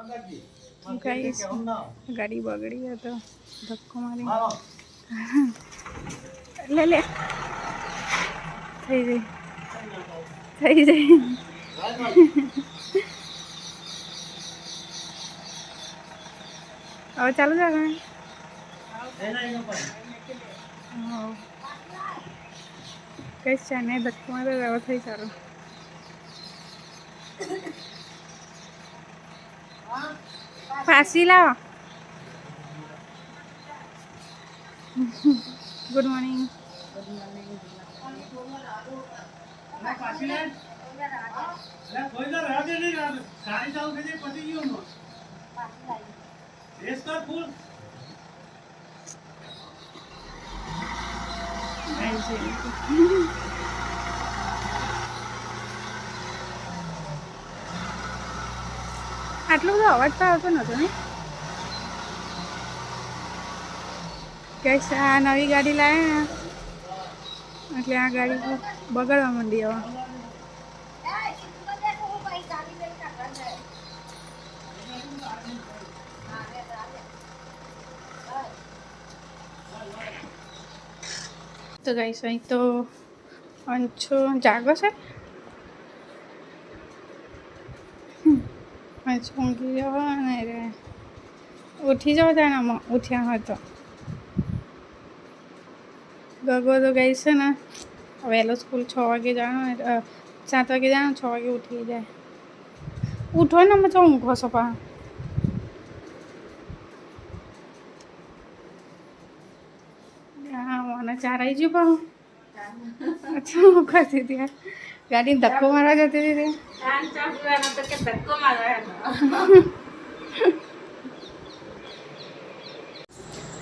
guys ગાડી બગડી હતો ધક્કો મારી લે લે થઈ જાય હવે ચાલુ છે કઈ છે ને ધક્કો મારે હવે થઈ ચાલુ પાછી લાવો ગુડ મોર્નિંગ આટલો બધો અવાજ તો આવતો નહોતો ને કે આ નવી ગાડી લાવે ને એટલે આ ગાડી બગડવા માંડી હવે તો ગાઈસ અહીં તો અંશો જાગો છે અંશો ઊંઘી જાવ ને ઉઠી જાવ ત્યાં ઉઠ્યા હોય તો ગગો તો ગઈ છે ને વહેલો સ્કૂલ 6 વાગે જવાનું 7 વાગે જવાનું 6 વાગે ઉઠી જાય ઉઠો ને મચો ઊંઘો છો પા મને 4 આવી ગયું પાછું અચ્છા હું કરતી હતી ગાડી ધક્કો મારવા જતી હતી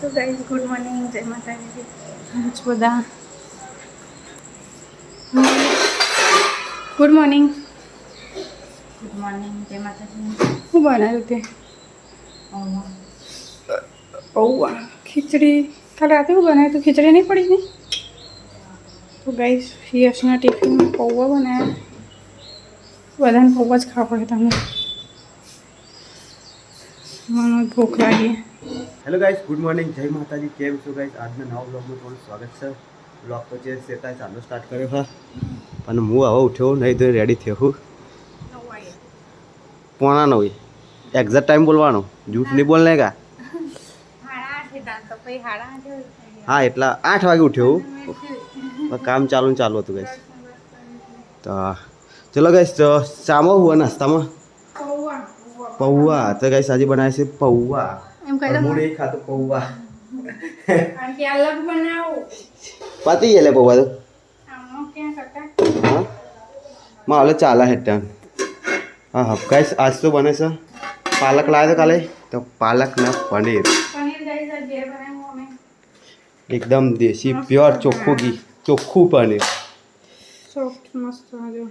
તો ગાઈસ ગુડ મોર્નિંગ જય માતાજી બધા ગુડ મોર્નિંગ જય માતાજી શું બનાવ્યું તે પૌવા ખીચડી કાલે રાતે શું બનાવ્યું તો ખીચડી નહીં પડી ને તો ગાઈસ યશના ટિફિનમાં પૌવા બનાવ્યા બધાને પૌવા જ ખાવા પડે તમને મને ભૂખ લાગી હેલો ગાઈસ ગુડ મોર્નિંગ જય માતાજી કેમ છો ગાઈસ આજના નવા બ્લોગમાં તમારું સ્વાગત છે બ્લોગ તો જે છે ત્યાં ચાલુ સ્ટાર્ટ કર્યો હા અને હું હવે ઉઠ્યો નહીં તો રેડી થયો હું 9:45 એક્ઝેક્ટ ટાઈમ બોલવાનો જૂઠ નહીં બોલને કા હા એટલા 8 વાગે ઉઠ્યો હું કામ ચાલુ હતું ગાઈસ તો ચલો ગાઈસ તો ચામાં હું નાસ્તામાં પૌવા તો ગાઈસ આજે બનાવે છે પૌવા હું નહીં ખાતો પૌવા પતી ગયેલે પૌવા તો હા મારે ચાલે હેઠળ હા હા ગાઈસ આજ તો બને છે પાલક લાવ્યો તો કાલે તો પાલકના પનીર એકદમ દેશી પ્યોર ચોખ્ખું ઘી ચોખ્ખું પનીર સોફ્ટ મસ્ત આવ્યો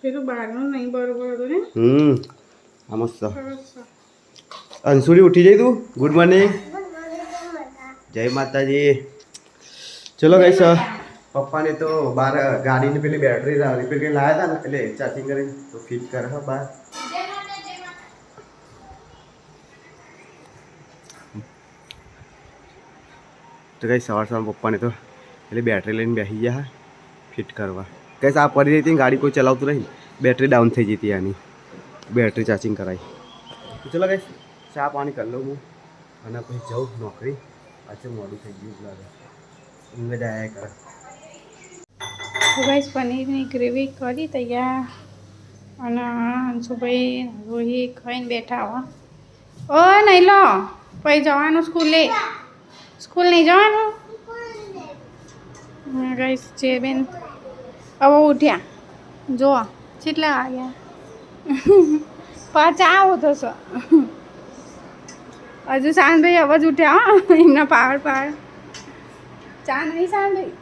પેલું બહારનું નહીં બરોબર હતું ને આ મસ્ત અંશુરી ઉઠી જઈ તું ગુડ મોર્નિંગ જય માતાજી ચલો ગાઈસ પપ્પાને તો બહાર ગાડીની પેલી બેટરી રિપેર કરીને લાવ્યા હતા ને એટલે ચાર્જિંગ કરીને તો ફિટ કરે હા બહાર તો ગાઈસ સવાર પપ્પાને તો એટલે બેટરી લઈને બેસી ગયા ફિટ કરવા ગાઈસ આ પડી રહી હતી ગાડી કોઈ ચલાવતું નહીં બેટરી ડાઉન થઈ જતી આની બેટરી ચાર્જિંગ કરાવી તો ચલો ગાઈસ ચા પાણી કરી લઉં હું અને પછી જાઉં નોકરી પાછું મોડું થઈ ગયું લાગે ઊંઘ જ આવ્યા કરે તો ગાઈસ પનીરની ગ્રેવી કરી તૈયાર અને અંશુભાઈ રોહી ખાઈને બેઠા હો ઓ નહીં લો પછી જવાનું સ્કૂલ નહીં જવાનું ગાઈસ જે બેન હવે ઉઠ્યા જો કેટલા વાગ્યા પાછા આવો થશો હજુ શાંતભાઈ હવે જ ઉઠ્યા હો એમના પાવર ચા નહીં શાંતભાઈ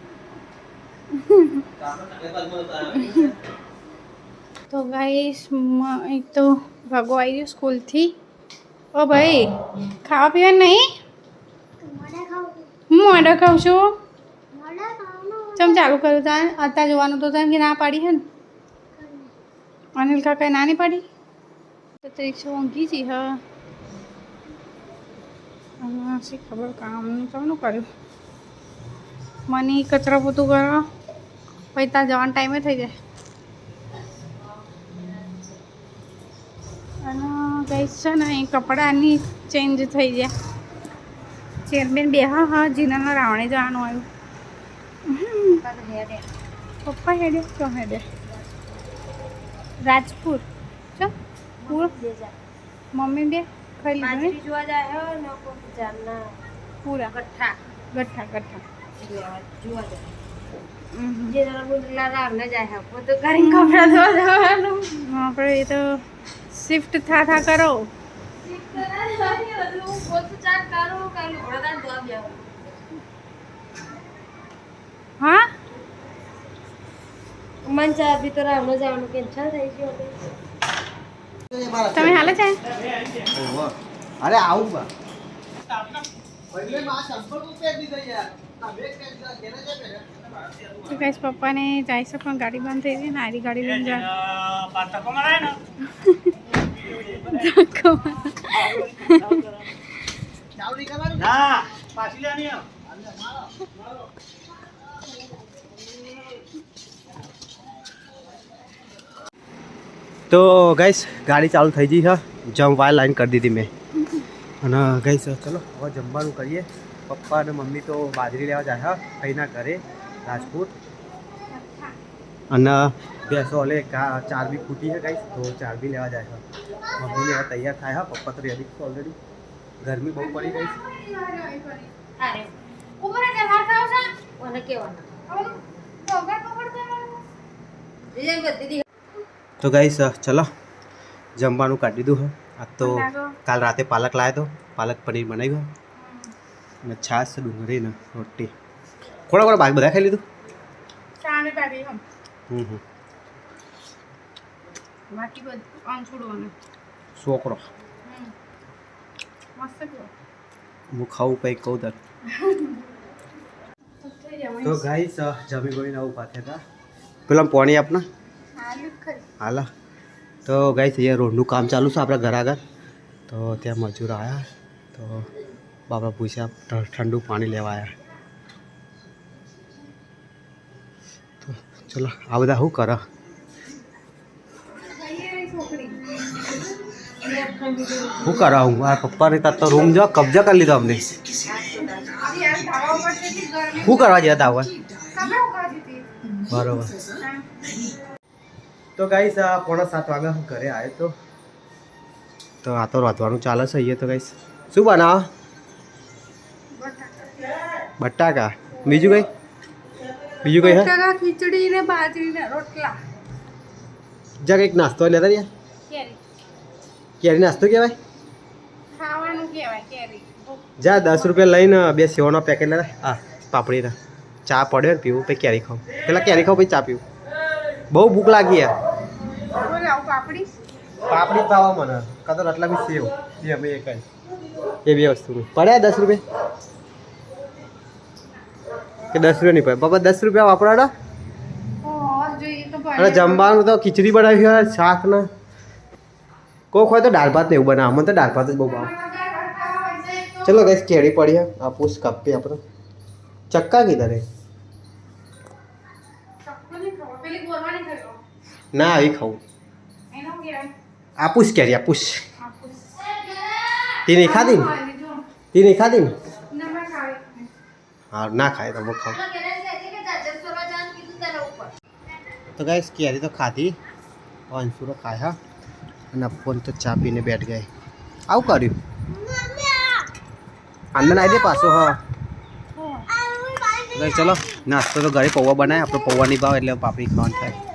તો ગાઈસ એક તો ભગો આવી ગયો સ્કૂલથી ઓ ભાઈ ખાવા પીવા નહીં હું ઓર્ડર ખાઉં છું ચમ ચાલુ કર્યું તા અત્યારે જોવાનું તો તને કે ના પાડી છે ને અનિલ કાકાએ ના નહીં પાડી તો રીક્ષા ઊંઘી જી હા શી ખબર કામનું કેમનું કર્યું મને કચરા પોતું કરો પછી ત્યાં જવાનો ટાઈમે થઈ જાય અને ગઈ છે ને એ કપડાની ચેન્જ થઈ ગયા ચેરમેન બે હા જીનાના રાવણે જવાનું આવ્યું પપ્પા હેડે તો હેડે રાજપુર ચો પૂર મમ્મી બે ખાઈ લીધું ને જોવા જાય ને જાનના પૂરા ગઠ્ઠા ગઠ્ઠા ગઠ્ઠા જોવા જાય જે બોલલા રામને જાય પોતે કરીને કપડા ધોવા જવાનું આપણે એ તો શિફ્ટ થા કરો હા મન ચા બી તો રામને જવાનું કેન્સલ થઈ ગયું તમે હાલે છે અરે આવું બા તો કઈશ પપ્પાને જાય છે પણ ગાડી બંધ થઈ ગઈ ને આરી ગાડી લઈને જાય તો ગાઈસ ગાડી ચાલુ થઈ ગઈ છે જમવા લાઈન કરી દીધી મેં અને ગાઈસ ચલો હવે જમવાનું કરીએ પપ્પા અને મમ્મી તો બાજરી લેવા જાય હા અહીંના ઘરે રાજકોટ અને બેસો ઓલે ચાર બી ફૂટી છે ગાઈસ તો ચાર બી લેવા જાય છે મમ્મીને હવે તૈયાર થાય હા પપ્પા તો રેડી છે ઓલરેડી ગરમી બહુ પડી ગઈ અરે ઉપર જવા ખાવ છે ઓને કેવાના તો ગાઈસ ચલો જમવાનું કાઢી દીધું હે આજ તો કાલ રાતે પાલક લાવ્યો તો પાલક પનીર બનાવ્યું અને છાશ ડુંગળી ને રોટી થોડા બાકી બધા ખાઈ લીધું ચાને પાડી હમ બાકી બધું આંસુડવાનું છોકરો મસ્ત ગયો હું ખાવું કંઈક કહું તાર તો ગાઈસ જમી ગઈને આવું પાથે હતા પેલા પાણી આપના હાલા તો ગાઈસ અહીંયા રોડનું કામ ચાલુ છે આપણા ઘર આગળ તો ત્યાં મજૂર આવ્યા તો બાપા પૂછ્યા ઠંડુ પાણી લેવા આવ્યા તો ચલો આ બધા શું કરે શું કરા હું આ પપ્પાને તાર તો રૂમ જો કબજા કરી લીધો અમને શું કરવા ગયા હતા બરોબર તો ગાઈસ 6:45 વાગે હું ઘરે આવ્યો તો આ તો રાંધવાનું ચાલે છે અહીંયા તો ગાઈસ શું બનાવો બટાકા બીજું કઈ હે ખીચડી ને બાજરી ને રોટલા જા કંઈક નાસ્તો લેતા યાર કેરી નાસ્તો કહેવાય ખાવાનું કહેવાય કેરી જા 10 રૂપિયા લઈને 2 સેવાનો પેકેટ લેતા હા પાપડીના ચા પડ્યો ને પીવું પછી કેરી ખાવું પેલા કેરી ખાવ પછી ચા પીવું બહુ ભૂખ લાગી યાર પાપડી પાવા મને કાં તો રટલા બી સેવ એ અમે એ કઈ એ બે વસ્તુ પડ્યા 10 રૂપિયા કે 10 રૂપિયા નહીં પડે બાબા 10 રૂપિયા વાપરાડા અને જમવાનું તો ખીચડી બનાવી હોય શાક ને કોક હોય તો દાળ ભાત ને એવું બનાવે મને તો દાળ ભાત જ બહુ ભાવે ચલો ગઈશ કેરી પડી આપું કાપી આપણે ચક્કા કીધા રે ના આવી ખાવું આપુસ કેરી આપુસ તે નહીં ખાધી ને હા ના ખાય તો ખાવ તો ગાઈસ કેરી તો ખાધી અંશુરો ખાય હા અને ફોન તો ચા પીને બેઠ ગઈ આવું કર્યું અંદર આવી દે પાછો હા ચલો નાસ્તો તો ઘરે પૌવા બનાવે આપણે પૌવા નહીં ભાવ એટલે પાપડી ખાવાનું થાય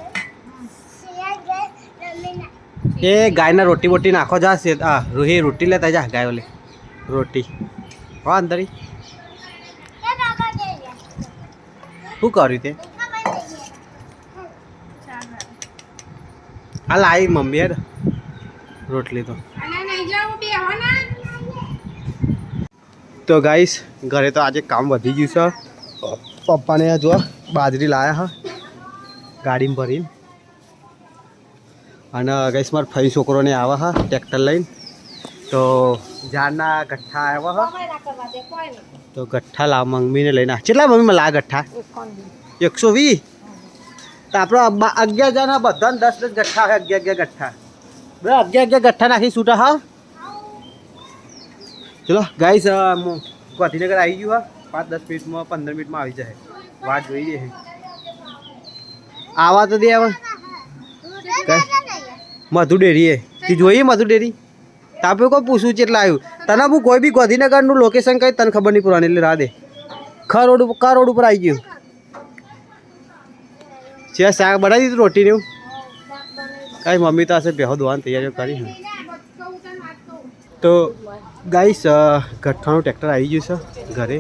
એ ગાયના રોટી બોટી નાખો જા હા રૂહી રોટી લેતા જા ગાય ઓલે રોટી હા અંદરી શું કર્યું તે હા લાવી મમ્મી યાર રોટલી તો ગાઈસ ઘરે તો આજે કામ વધી ગયું છે પપ્પાને જો બાજરી લાયા હા ગાડીમાં ભરીને અને ગઈશ મારા ફઈ છોકરોને આવે હા ટ્રેક્ટર લઈને તો ઝાડના ગઠ્ઠા આવ્યા હા કોઈ ના કરવા દે કોઈ નહીં તો ગઠ્ઠા લાવ મમ્મીને લઈને કેટલા મમ્મીમાં લા ગઠ્ઠા 120 તો આપણે 11 જણા બધાને 10 ગઠ્ઠા આવે 11 ગઠ્ઠા બરાબર 11 ગઠ્ઠા નાખી છૂટા હા ચલો ગાઈસ ગાંધીનગર આવી ગયું હા 5-10 મિનિટમાં 15 મિનિટમાં આવી જાય વાત જોઈ છે આવા તો દે હવે મધુ ડેરી તું જોઈએ મધુ ડેરી તાપે કોઈ પૂછવું કેટલા આવ્યું તને હું કોઈ બી ગાંધીનગરનું લોકેશન કહી તને ખબર નહીં પડવાની એટલે રાહ દે કા રોડ ઉપર આવી ગયું છે શાક બનાવી દીધું રોટીને એવું કાંઈ મમ્મી તો હશે બેહો ધોવાની તૈયારીઓ કરી છે તો ગાઈસ ગઠ્ઠાનું ટ્રેક્ટર આવી ગયું છે ઘરે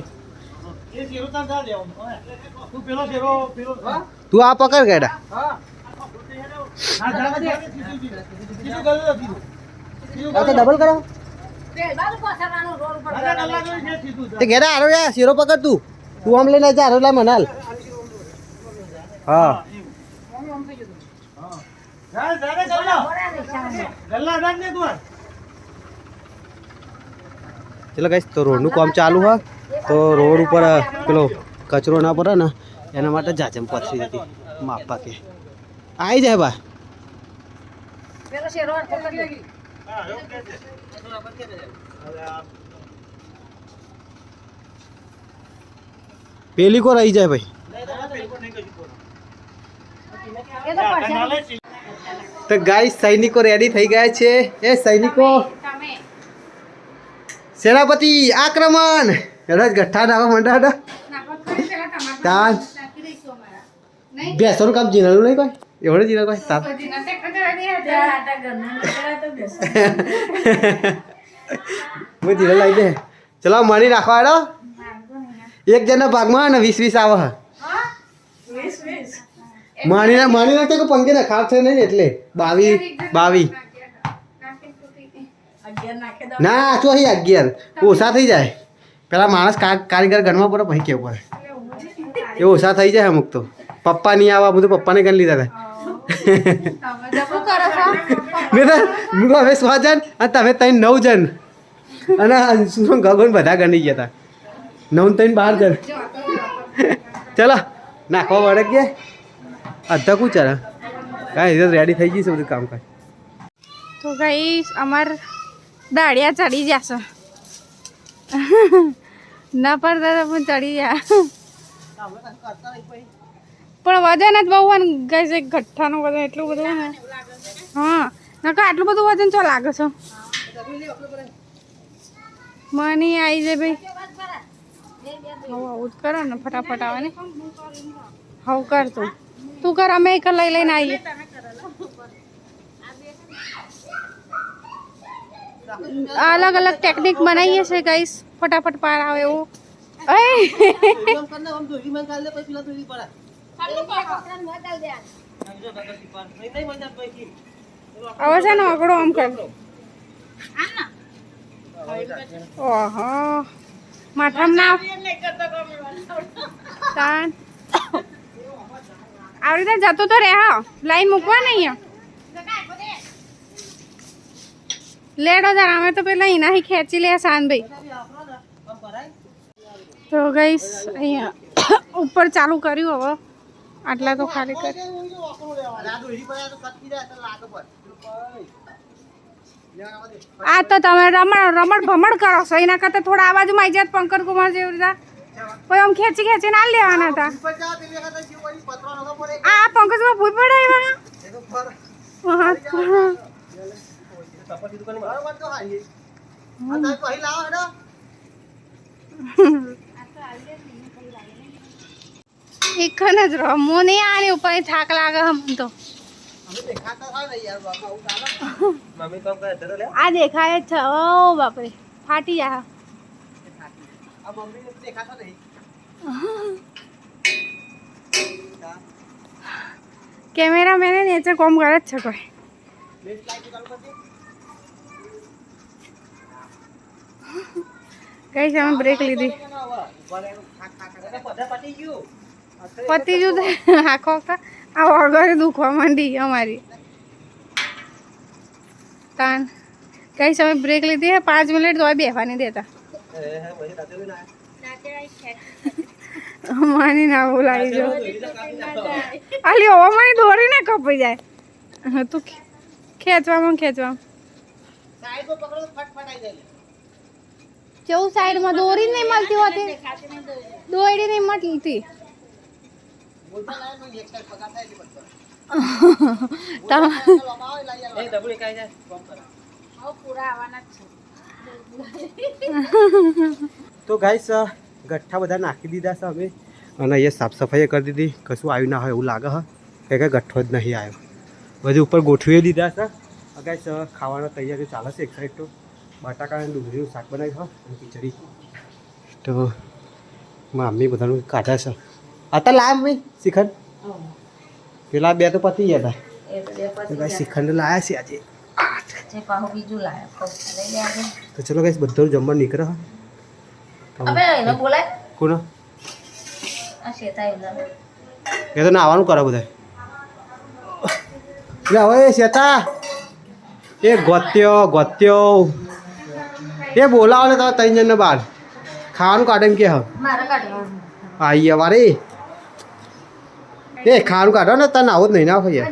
તું આ પકડ ગેડા ડબલ કરો તે ઘેડા હારો યાર શેરો પકડ તું આમ લઈને જા હારો લા મનાલ હા ચલો ગાઈસ તો રોડનું કામ ચાલુ હા તો રોડ ઉપર પેલો કચરો ના પડે ને એના માટે જાજમ પથરી હતી માપા કે આવી જાય બા પેલો શેરો પકડી પેલી કો રહી જાય ભાઈ તો ગાઈસ સૈનિકો રેડી થઈ ગયા છે એ સૈનિકો સેનાપતિ આક્રમણ રજ ગઠ્ઠા નાખો મંડા હતા તાન બેસવાનું કામ જીનાનું નહીં કોઈ એવડે જીના કોઈ તાપ હું જીના લાવી દે ચલો મણી નાખવા આડો એક જણના ભાગમાં ને 20-20 આવે માણી નાખે કે પંકે ના ખાવ છે નહીં એટલે 22 ના શું અહીં 11 ઓછા થઈ જાય પેલા માણસ કારીગર ગણવા પડે પછી કેવું પડે એ ઓછા થઈ જાય અમુક તો પપ્પા નહીં આવા બધું પપ્પાને ગણ લીધા હતા હવે 100 જણ અને તમે 9 જણ અને અંશુનો ગગન બધા ગણી ગયા હતા 9 3 12 જણ ચલો નાખવા વળે કે અડધા કું ચાલે કાંઈ રેડી થઈ ગઈ છે બધું કામ કર તો ગાઈસ અમાર દાડિયા ચડી જશે ના પડતા પણ ચડી જાય પણ વજન જ બહુ હોય ને ગાઈસ એક ગઠ્ઠાનું વજન એટલું બધું ને હા નકા આટલું બધું વજન ચો લાગે છે મને આવી જાય ભાઈ આવું જ કરો ને ફટાફટ આવે ને હવ કર તું કર અમે એક લઈ લઈને આવીએ अलग अलग टेक्निक बनाइए से गाइस फटाफट पार આવે એવું હવે છે ને અગડો આમ કર ઓહો માથામ ના તાન આવી રીતે જતો તો રે હા લાઈન મૂકવા નહીં લેડો જરા અમે તો પેલા એના ખેંચી લે શાનભાઈ તો ગઈસ અહીંયા ઉપર ચાલુ કર્યું હવે આટલા તો ખાલી કરી આ તો તમે રમણ ભમણ કરો છો એના કરતા થોડા આ બાજુમાં આવી જાય પંકજ કુમાર જેવી રીતે કોઈ આમ ખેંચી ખેંચીને આ લેવાના હતા આ પંકજમાં ભૂઈ પડે એવા એક જ રમો નહીં આને ઉપર થાક લાગે હમ તો આ દેખાય જ છે ઓ બાપરે ફાટી જા કેમેરા મેને નીચે કોમ કરે જ છે કોઈ કઈ છે અમે બ્રેક લીધી પતી ગયું આખો આ ઓળગોરી દુખવા માંડી અમારી કાન કઈ સમય બ્રેક લીધી है 5 मिनट तो बेहवा नहीं देता मानी ना बोलाई जो अली ओ मानी दोरी ना कपाई जाए हाँ तू खेचवा साइड को पकड़ो फटफट आई जाए चौ साइड में दोरी नहीं મળતી હોતી દોરી નહીં મળતી બોલતા લાય પણ એક સાઈડ પકડતા એટલે પડતો એ ડબલી કાઈ જાય ફોર્મ કરા આવ પૂરા આવવાના જ છે તો ગાઈસ ગઠ્ઠા બધા નાખી દીધા છે અમે અને અહીંયા સાફ સફાઈ કરી દીધી કશું આવ્યું ના હોય એવું લાગે હ કે ગઠ્ઠો જ નહીં આવ્યો બધું ઉપર ગોઠવી દીધા છે ગાઈસ ખાવાનો તૈયારી ચાલે છે એક સાઈડ તો બટાકા અને ડુંગળીનું શાક બનાવી છે અને ખીચડી તો મમ્મી બધાનું કાઢા છે आता लाया मम्मी श्रीखंड પેલા બે તો પતી ગયા હતા શ્રીખંડ લાયા છે આજે તો ચલો ગાઈસ બધું જમવા નીકળે કોનો એ તો નાવાનું કરો બધા હવે શેતા એ ગોત્યો એ બોલાવો ને તમે 3 જણને બહાર ખાવાનું કાઢે એમ કે આઈએ વારે એ ખાવાનું કાઢો ને તને આવું જ નહીં ના ભાઈ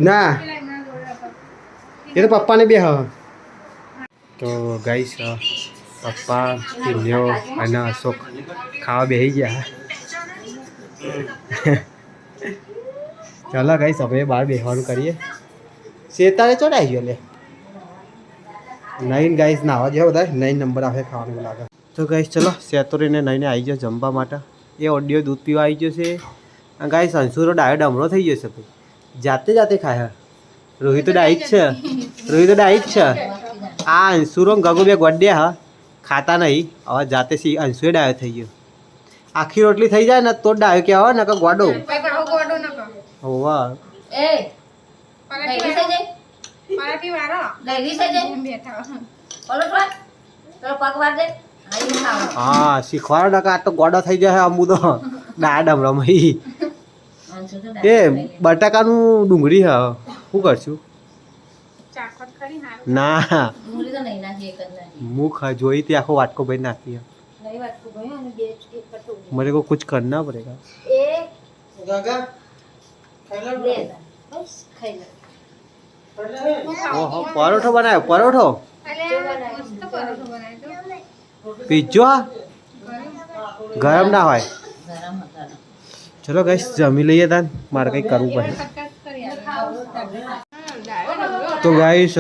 ના એ તો પપ્પાને બે હા તો ગાઈસ પપ્પા ટીન્યો અને અશોક ખાવા બેસી ગયા ચાલો ગાઈસ હવે બહાર બેસવાનું કરીએ શેતારે ચોડાઈ ગયો લે 9 ગાઈસ નાવા જેવા બધા 9 નંબર આવે ખાવાનું લાગે તો ગાઈસ ચલો સેતોરીને નઈને આવી ગયો જમવા માટે એ ઓડિયો દૂધ પીવા આવી ગયો છે ગાઈસ અંશુરો ડાયો ડમરો થઈ ગયો છે ભાઈ જાતે ખાય રોહિત તો ડાઈટ છે આ અંશુરો ગગો બે ગોડ્યા હા ખાતા નહીં હવે જાતે અંશુએ ડાયો થઈ ગયો આખી રોટલી થઈ જાય ને તો ડાયો કે આવે ને કે ગોડો હોવા હા શીખવાડો ને આ તો ગોડો થઈ જાય અમુ તો ડાયા ડમરામાં એ બટાકાનું ડુંગળી હા શું કરશું ના મુખ જોઈ તે આખો વાટકો ભાઈ નાખી मेरे को कुछ करना पड़ेगा ओहो परोठो बनायो परोठो पिज्जा गरम ना હોય चलो गाइस जमी લઈએ તાન મારે કઈ કરવું પડે તો ગાઈસ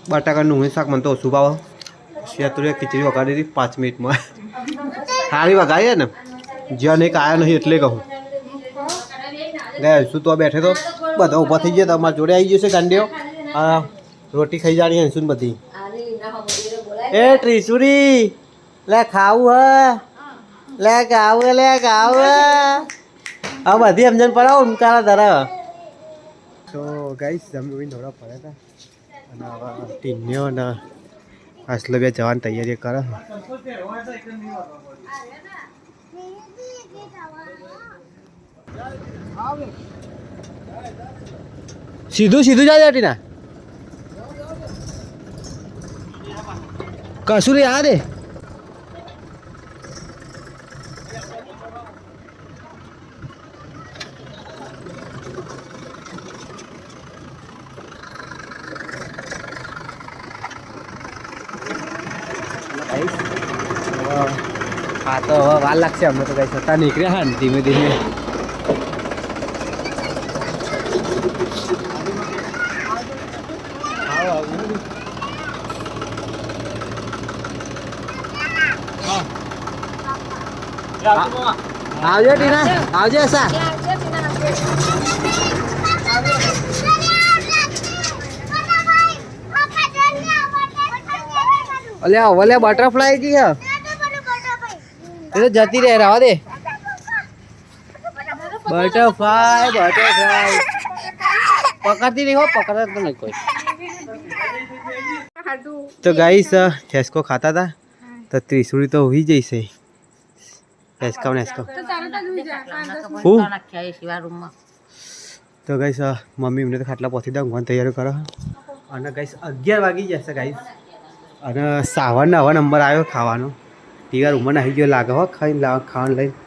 બટાકાનું હું શાક મને તો ઓછું ભાવ શેતુરે ખીચડી વગાડી દીધી 5 મિનિટમાં સારી વગાડી ને જ્યાં એક આવ્યો નહીં એટલે કહું ગયા શું તો બેઠે તો બધા ઊભા થઈ ગયા તમારા જોડે આવી ગયો છે ગાંડીઓ રોટી ખાઈ જાણી હંસુન બધી એ ત્રિશુરી લે ખાવું લે ખાવું હા બધી સમજણ પડાવો ઉમકારા ધરા તો ગાઈસ જમી થોડા પડ્યા હતા અને હવે ટીન્યો ને असलो बे जवान तैयारी कर सीधू सीधू जा जाती ना कसुर याद है हाँ तो वाल लगते हमें तो कहीं सत्ता निकले हाँ धीमे धीमे आवजे टीना आवजे ऐसा अले ओले बटरफ्लाई की है ये तो जाती रह रहा दे बटरफ्लाई पकड़ती नहीं हो पकड़ा तो नहीं कोई तो गाइस ठेस्को खाता था तो त्रिशूली तो हुई जैसे ठेस्का नेस्को तो गाइस मम्मी हमने तो खाटला पहुंची दा ऊँघવાની તૈયારી કરો અને ગાઈસ 11 વાગી જશે ગાઈસ અને સાવરનો હવે નંબર આવ્યો ખાવાનો ટીવા રૂમમાં આવી ગયો લાગે હો ખાઈને ખાવાનું લઈને